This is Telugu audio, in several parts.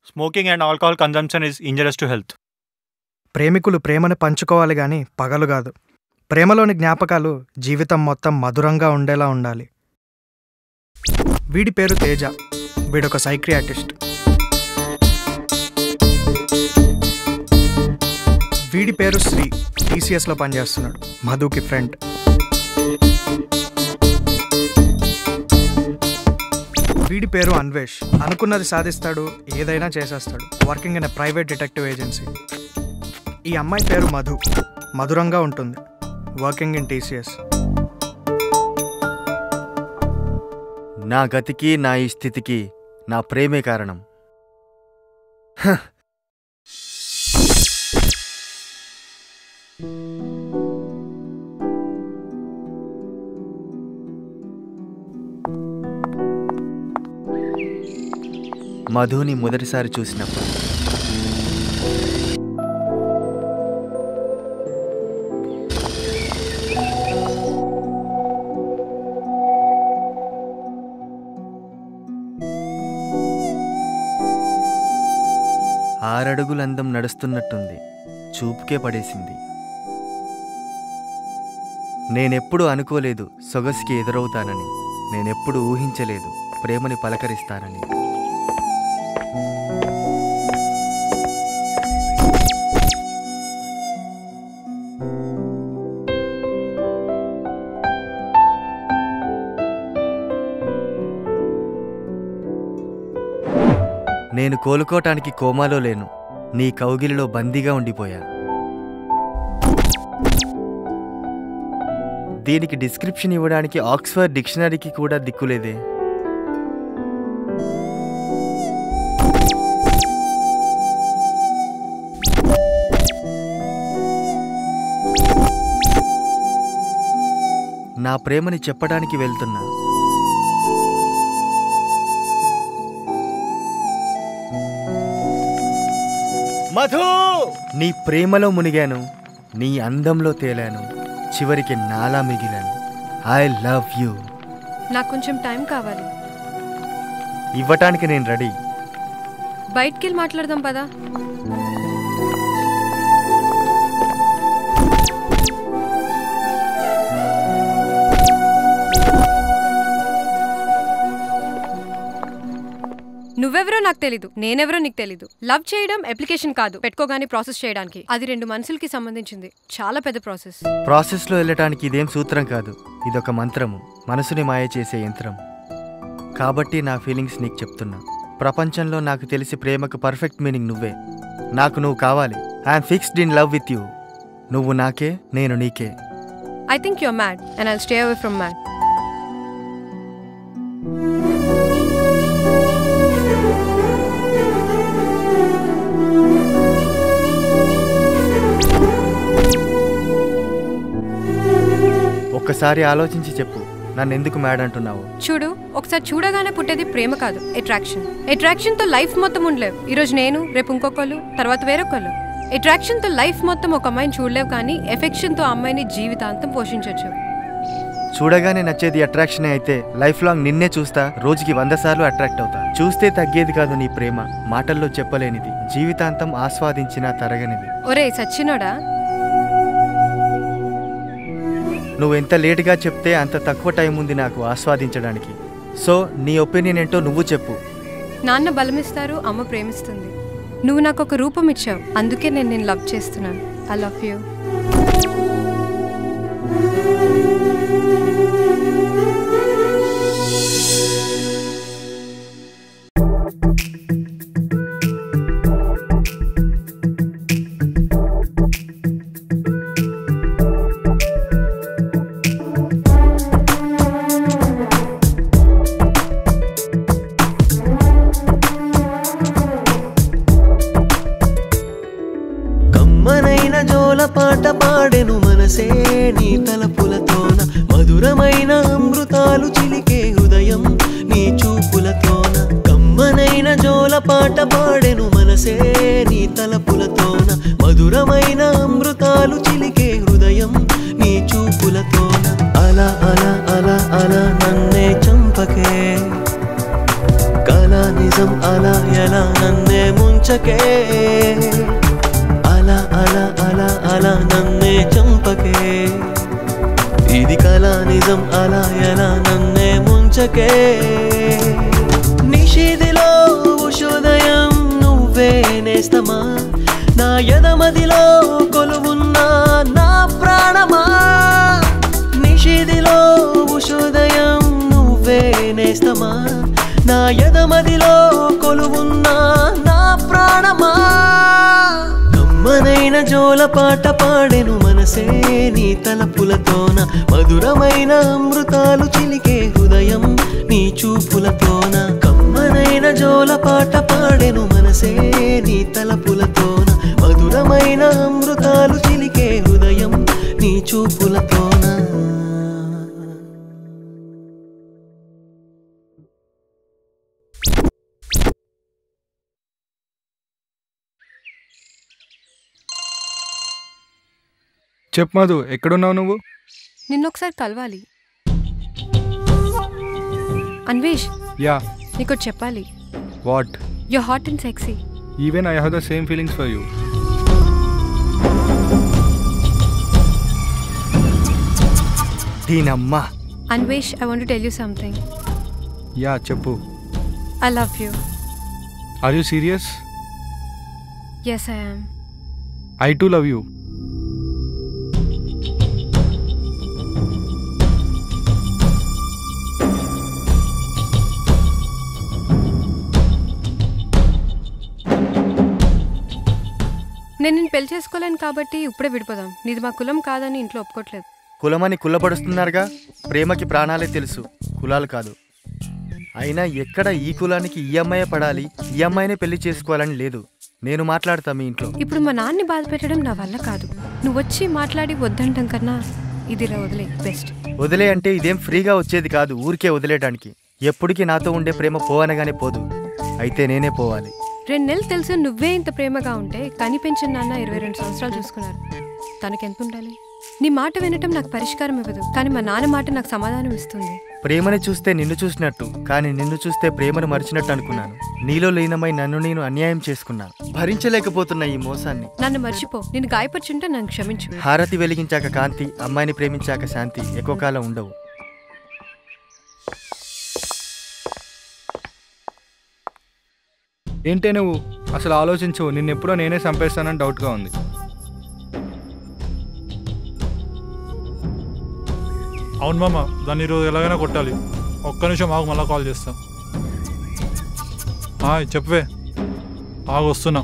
Smoking and alcohol consumption is injurious to health. ప్రేమికులు ప్రేమను పంచుకోవాలి గాని పగలు కాదు. ప్రేమలోని జ్ఞాపకాలు జీవితం మొత్తం మధురంగా ఉండేలా ఉండాలి. వీడి పేరు తేజ. వీడొక సైక్రియాటిస్ట్. వీడి పేరు శ్రీ. TCSలో పనిచేస్తున్నాడు. మధుకి ఫ్రెండ్. వీడి పేరు అన్వేష్. అనుకున్నది సాధిస్తాడు, ఏదైనా చేసేస్తాడు. Working in a private detective agency. ఈ అమ్మాయి పేరు మధు. మధురంగా ఉంటుంది. Working in TCS. నా గతికి నా ఈ స్థితికి నా ప్రేమే కారణం. మధుని మొదటిసారి చూసినప్పుడు ఆరడుగులందం నడుస్తున్నట్టుంది. చూపుకే పడేసింది. నేనెప్పుడు అనుకోలేదు సొగసుకి ఎదురవుతానని. నేనెప్పుడు ఊహించలేదు ప్రేమని పలకరిస్తానని. నేను కోలుకోటానికి కోమాలో లేను. నీ కౌగిలిలో బందీగా ఉండిపోయా. దీనికి డిస్క్రిప్షన్ ఇవ్వడానికి ఆక్స్ఫర్డ్ డిక్షనరీకి కూడా దిక్కులేదే. నా ప్రేమని చెప్పడానికి వెళ్తున్నా. మధు, నీ ప్రేమలో మునిగాను, నీ అందంలో తేలాను, చివరికి నాలా మిగిలాను. I love you. నాకు కొంచెం టైం కావాలి. ఇవ్వటానికి నేను రెడీ. బయటికెళ్ళి మాట్లాడదాం పదా. నువ్వెవరో నాకు తెలీదు, నేనెవరో నీకు తెలీదు. లవ్ చేయడం అప్లికేషన్ కాదు, పెట్టుకోగానే ప్రాసెస్ చేయడానికి. అది 2 మనుషులకి సంబంధించింది. చాలా పెద్ద ప్రాసెస్. ప్రాసెస్లో వెళ్ళటానికి ఇదేం సూత్రం కాదు. ఇదొక మంత్రము, మనసుని మాయ చేసే యంత్రం. కాబట్టి నా ఫీలింగ్స్ నీకు చెప్తున్నా. ప్రపంచంలో నాకు తెలిసి ప్రేమకు పర్ఫెక్ట్ మీనింగ్ నువ్వే. నాకు నువ్వు కావాలి. I'm fixed in love with you. నువ్వు నాకే, నేను నీకే. I think your mad and I'll stay away from mad. ఒక్కసారి ఆలోచించి చెప్పు, నన్ను ఎందుకు మ్యాడ్ అంటున్నావు? చూడు, ఒకసారి చూడగానే పుట్టేది ప్రేమ కాదు, అట్రాక్షన్. అట్రాక్షన్ తో లైఫ్ మొత్తం ఉండలేవు. ఈరోజు నేను, రేపు ఇంకొకళ్ళు, తర్వాత వేరొకళ్ళు. అట్రాక్షన్ తో లైఫ్ మొత్తం ఒక అమ్మాయిని చూడలేవు, కానీ ఎఫెక్షన్ తో అమ్మాయిని జీవితాంతం పోషించవచ్చు. చూడగానే నచ్చేది అట్రాక్షనే అయితే లైఫ్ లాంగ్ నిన్నే చూస్తా. రోజుకి 100 సార్లు అట్రాక్ట్ అవుతా. చూస్తే తగ్గేది కాదు నీ ప్రేమ, మాటల్లో చెప్పలేనిది, జీవితాంతం ఆస్వాదించినా తరగనిది. ఒరే సచ్చినోడా, నువ్వెంత లేటుగా చెప్తే అంత తక్కువ టైం ఉంది నాకు ఆస్వాదించడానికి. సో నీ ఒపీనియన్ ఏంటో నువ్వు చెప్పు. నాన్న బలమిస్తారు, అమ్మ ప్రేమిస్తుంది. నువ్వు నాకు ఒక రూపం ఇచ్చావు, అందుకే నేను లవ్ చేస్తున్నాను. I love you. పాట పాడెను మనసే నీ తలపులతోన. మధురమైన అమృతాలు చిలికే హృదయం నీ చూపులతోన. కమ్మనైన జోల పాట పాడెను మనసే నీ తలపులతోన. మధురమైన అమృతాలు చిలికే హృదయం నీ చూపులతోన. అలా అలా అలా అలా నన్నే చంపకే, కళ నిజం అలా ఎలా నన్నే ముంచకే అలా అలా అలా అలా నన్నే చంపకే ఇది కళ నిజం అలా ఎలా నన్నే ముంచకే నిషిదిలో ఉషోదయం నువ్వే నేస్తమా నా ఎదమదిలో కొలువున్నా నా ప్రాణమా నిషిదిలో ఉషోదయం నువ్వే నేస్తమా నా ఎదమదిలో కొలువున్నా నా ప్రాణమా కమ్మనైన జోలపాట పాడెను మనసే నీ తలపులతోన మధురమైన అమృతాలు చిలికే హృదయం నీ చూపులతోన కమ్మనైన జోలపాట పాడెను మనసే నీ తలపులతోన మధురమైన అమృతాలు చిలికే హృదయం నీ చూపులతోన చెప్పు మధు, ఎక్కడున్నావు నువ్వు? నిన్నొకసారి కలవాలి. అన్వేష్, యా, నీకు చెప్పాలి. What? You're hot and sexy. Even I have the same feelings for you. దీనమ్మా. Anvesh, I want to tell you something. Yeah, చెప్పు. I love you. Are you serious? Yes, I am. I too love you. నేను నిన్ను పెళ్లి చేసుకోలేను కాబట్టి ఇప్పుడే విడిపోదాం. నీది మా కులం కాదని ఇంట్లో ఒప్పుకోవట్లేదు. కులమని కుల్లపడుస్తున్నారుగా. ప్రేమకి ప్రాణాలే తెలుసు, కులాలు కాదు. అయినా ఎక్కడ ఈ కులానికి ఈ అమ్మాయే పడాలి, ఈ అమ్మాయినే పెళ్లి చేసుకోవాలని లేదు. నేను మాట్లాడతా మీ ఇంట్లో. ఇప్పుడు మా నాన్నని బాధ పెట్టడం నా వల్ల కాదు. నువ్వు వచ్చి మాట్లాడి వద్దంటాం కన్నా ఇదిలా వదిలే బెస్ట్. వదిలే అంటే ఇదేం ఫ్రీగా వచ్చేది కాదు, ఊరికే వదిలేయడానికి. ఎప్పటికీ నాతో ఉండే ప్రేమ పోవనగానే పోదు, అయితే నేనే పోవాలి. 2 నెలలు తెలుసు నువ్వే ఇంత ప్రేమగా ఉంటే కనిపించిన నాన్న 22 సంవత్సరాలు చూసుకున్నారు. తనకెంత ఉండాలి? నీ మాట వినటం నాకు పరిష్కారం ఇవ్వదు, కానీ మా నాన్న మాట నాకు సమాధానం ఇస్తుంది. ప్రేమని చూస్తే నిన్ను చూసినట్టు, కానీ నిన్ను చూస్తే ప్రేమను మరిచినట్టు అనుకున్నాను. నీలో లీనమై నన్ను నేను అన్యాయం చేసుకున్నాను. భరించలేకపోతున్నా ఈ మోసాన్ని. నన్ను మర్చిపో. నేను గాయపరుచుంటే నన్ను క్షమించు. హారతి వెలిగించాక కాంతి, అమ్మాయిని ప్రేమించాక శాంతి ఎక్కువ కాలం ఉండవు. ఏంటే నువ్వు అసలు ఆలోచించవు. నిన్నెప్పుడో నేనే చంపేస్తానని డౌట్గా ఉంది. అవును మామ, దాన్ని ఈరోజు ఎలాగైనా కొట్టాలి. ఒక్క నిమిషం ఆగు, మళ్ళీ కాల్ చేస్తా. చెప్పవే, ఆగు, వస్తున్నా.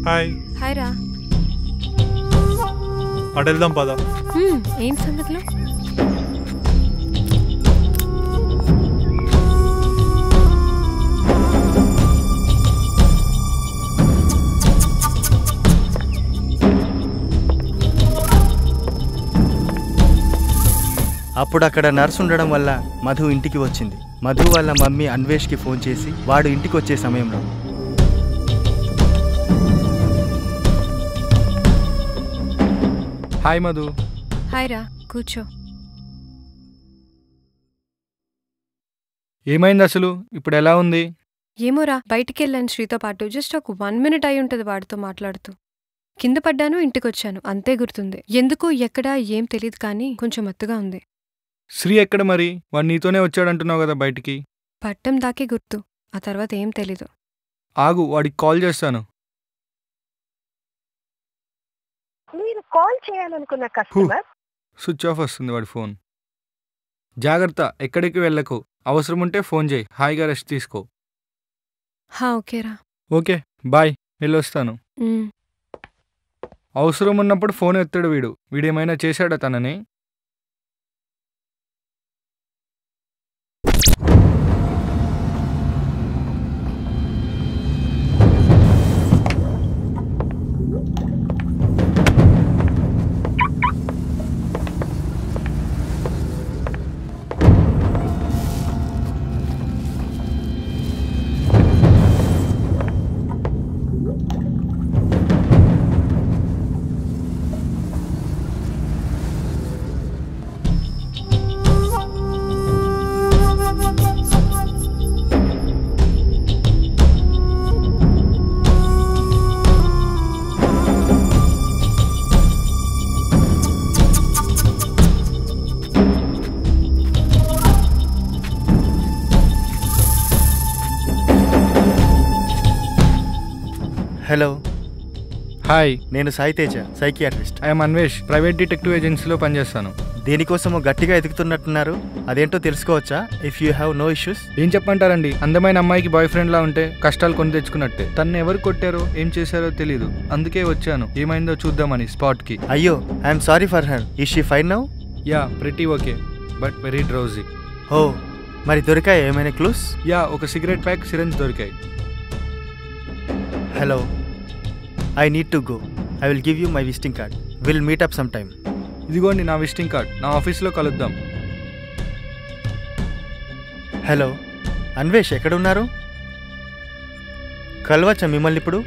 హాయ్. హాయ్ రా. అటు వెళ్దాం పద. ఏం సంగతిలో? అప్పుడు అక్కడ నర్సు ఉండడం వల్ల మధు ఇంటికి వచ్చింది. మధు వాళ్ళ మమ్మీ అన్వేష్కి ఫోన్ చేసి వాడు ఇంటికి వచ్చే సమయంలో, హాయ్ మధు. హాయ్ రా, కూర్చో. ఏమైంది అసలు? ఇప్పుడు ఎలా ఉంది? ఏమోరా, బయటికి వెళ్ళాను శ్రీతో పాటు. జస్ట్ ఒక 1 minute అయి ఉంటుంది వాడితో మాట్లాడుతూ. కింద పడ్డాను, ఇంటికొచ్చాను, అంతే గుర్తుంది. ఎందుకు ఎక్కడా ఏం తెలియదు, కానీ కొంచెం మత్తుగా ఉంది. శ్రీ ఎక్కడ మరి? వాడు నీతోనే వచ్చాడంటున్నావు కదా బయటికి. పట్టం దాకే గుర్తు, ఆ తర్వాత ఏం తెలీదు. ఆగు, వాడికి కాల్ చేస్తాను. మీరు కాల్ చేయాలనుకున్న కస్టమర్ స్విచ్ ఆఫ్ వస్తుంది వాడి ఫోన్. జాగ్రత్త, ఎక్కడికి వెళ్ళకు. అవసరం ఉంటే ఫోన్ చేయి. హాయిగా రెస్ట్ తీసుకో. ఓకేరా. ఓకే, బాయ్, వెళ్ళొస్తాను. అవసరం ఉన్నప్పుడు ఫోన్ ఎత్తాడు వీడు. వీడేమైనా చేశాడా తనని? హాయ్, నేను Sai Teja, psychiatrist. I'm Anvesh, private detective ఏజెన్సీలో పనిచేస్తాను. దేనికోసమో గట్టిగా ఎదుగుతున్నట్టున్నారు, అదేంటో తెలుసుకోవచ్చా? If you have no issues. ఏం చెప్పంటారండి, అందమైన అమ్మాయికి బాయ్ ఫ్రెండ్ లా ఉంటే కష్టాలు కొని తెచ్చుకున్నట్టే. తను ఎవరు కొట్టారో ఏం చేశారో తెలీదు, అందుకే వచ్చాను ఏమైందో చూద్దామని స్పాట్ కి. అయ్యో, I'm sorry for her. Is she fine now? Yeah, pretty okay, but very drowsy. Oh, మరి దొరికాయి ఏమైనా క్లూస్? యా, ఒక సిగరెట్ ప్యాక్, సిరెంజ్ దొరికాయి. Hello, I need to go. I will give you my visiting card. Will meet up some time. ఇదిగోండి నా విజిటింగ్ కార్డ్, నా ఆఫీస్లో కలుద్దాం. హలో, అన్వేష్ ఎక్కడున్నారు? కలవచ్చా మిమ్మల్ని ఇప్పుడు?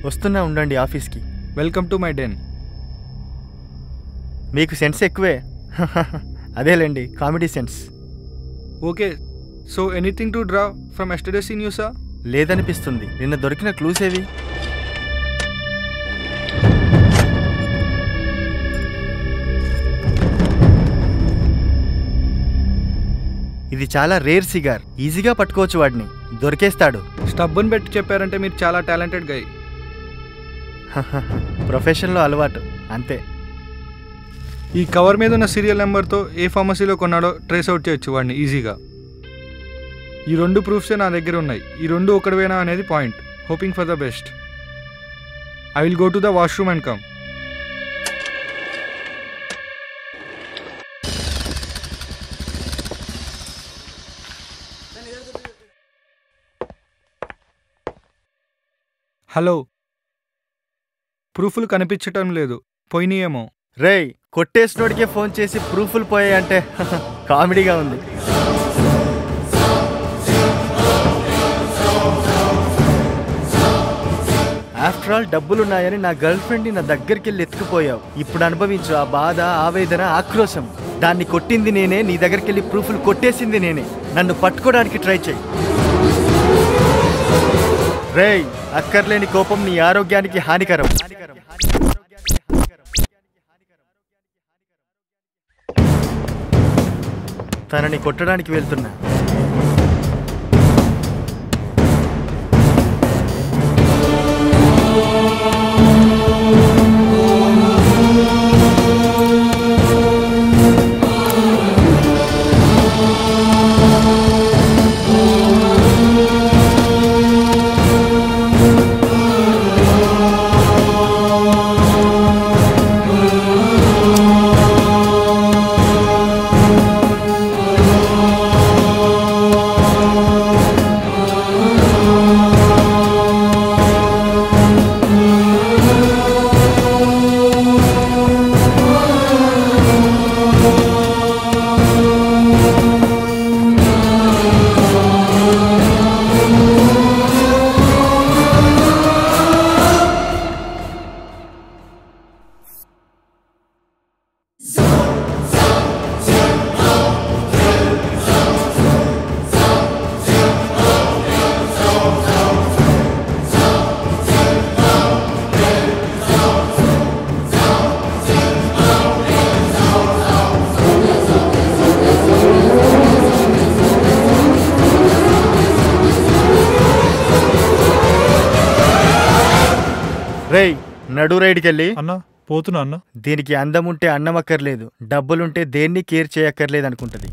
వస్తున్నా ఉండండి ఆఫీస్కి. Welcome to my den. మీకు సెన్స్ ఎక్కువే. అదేలేండి, comedy sense. Okay, so anything to draw from yesterday's న్యూసా? లేదనిపిస్తుంది. నిన్న దొరికిన క్లూస్ ఏవి? ఇది చాలా రేర్ సిగార్, ఈజీగా పట్టుకోవచ్చు వాడిని, దొరికేస్తాడు. స్టబ్బుని పెట్టి చెప్పారంటే మీరు చాలా టాలెంటెడ్ గై. ప్రొఫెషన్లో అలవాటు అంతే. ఈ కవర్ మీద ఉన్న సీరియల్ నెంబర్తో ఏ ఫార్మసీలో కొన్నాడో ట్రేస్ అవుట్ చేయొచ్చు వాడిని ఈజీగా. ఈ 2 ప్రూఫ్సే నా దగ్గర ఉన్నాయి. ఈ 2 ఒకటివేనా అనేది point. Hoping for the best. I will go to the washroom and come. Hello, ప్రూఫ్లు కనిపించటం లేదు, పోయినాయేమో. రేయ్, కొట్టేసినోడికే ఫోన్ చేసి ప్రూఫ్లు పోయాయంటే కామెడీగా ఉంది. ఆఫ్టర్ ఆల్ డబ్బులున్నాయని నా గర్ల్ ఫ్రెండ్ని నా దగ్గరికి వెళ్ళి ఎత్తుకుపోయావు. ఇప్పుడు అనుభవించు ఆ బాధ, ఆవేదన, ఆక్రోశం. దాన్ని కొట్టింది నేనే, నీ దగ్గరికి వెళ్ళి ప్రూఫ్లు కొట్టేసింది నేనే. నన్ను పట్టుకోవడానికి ట్రై చేయి. రేయ్, అక్కర్లేని కోపం నీ ఆరోగ్యానికి హానికరం. తనని కొట్టడానికి వెళ్తున్నా. రేయ్, నడు రైడ్కెళ్ళి. అన్న పోతున్నా అన్న. దీనికి అందం ఉంటే అన్నం అక్కర్లేదు, డబ్బులుంటే దేన్ని కేర్ చేయక్కర్లేదు అనుకుంటుంది.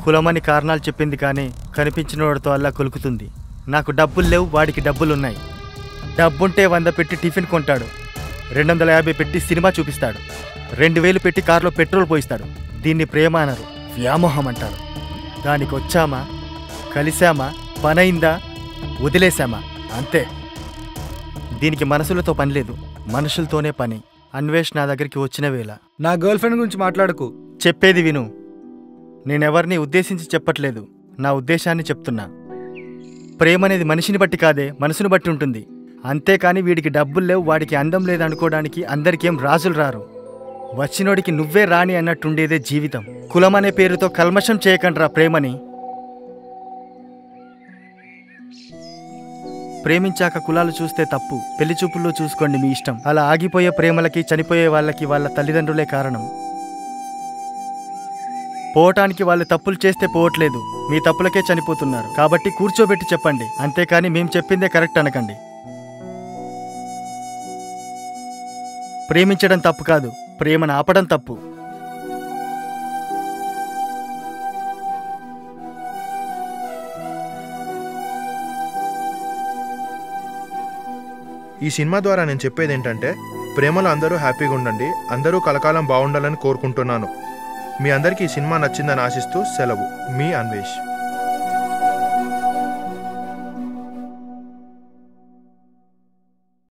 కులమని కారణాలు చెప్పింది కానీ కనిపించిన వాడితో అల్లా కొలుకుతుంది. నాకు డబ్బులు లేవు, వాడికి డబ్బులున్నాయి. డబ్బుంటే 100 పెట్టి టిఫిన్ కొంటాడు, 250 పెట్టి సినిమా చూపిస్తాడు, 2000 పెట్టి కారులో పెట్రోల్ పోయిస్తాడు. దీన్ని ప్రేమ అనరు, వ్యామోహం అంటారు. దానికి వచ్చామా, కలిశామా, పనైందా, వదిలేశామా, అంతే. దీనికి మనసులతో పని లేదు, మనుషులతోనే పని. అన్వేష్ నా దగ్గరికి వచ్చిన వేళ. నా గర్ల్ ఫ్రెండ్ గురించి మాట్లాడకు. చెప్పేది విను. నేనెవరిని ఉద్దేశించి చెప్పట్లేదు, నా ఉద్దేశాన్ని చెప్తున్నా. ప్రేమ అనేది మనిషిని బట్టి కాదే, మనసుని బట్టి ఉంటుంది. అంతేకాని వీడికి డబ్బులు లేవు, వాడికి అందం లేదనుకోవడానికి అందరికేం రాజులు రారు. వచ్చినోడికి నువ్వే రాణి అన్నట్టుండేదే జీవితం. కులం అనే పేరుతో కల్మషం చేయకండ్రా ప్రేమని. ప్రేమించాక కులాలు చూస్తే తప్పు, పెళ్లి చూపుల్లో చూసుకోండి మీ ఇష్టం. అలా ఆగిపోయే ప్రేమలకి, చనిపోయే వాళ్ళకి వాళ్ళ తల్లిదండ్రులే కారణం. పోవటానికి వాళ్ళు తప్పులు చేస్తే పోవట్లేదు, మీ తప్పులకే చనిపోతున్నారు. కాబట్టి కూర్చోబెట్టి చెప్పండి, అంతేకాని మేం చెప్పిందే కరెక్ట్ అనకండి. ప్రేమించడం తప్పు కాదు, ప్రేమను ఆపడం తప్పు. ఈ సినిమా ద్వారా నేను చెప్పేది ఏంటంటే, ప్రేమలో అందరూ హ్యాపీగా ఉండండి, అందరూ కలకాలం బాగుండాలని కోరుకుంటున్నాను. మీ అందరికీ ఈ సినిమా నచ్చిందని ఆశిస్తూ సెలవు. మీ అన్వేష్.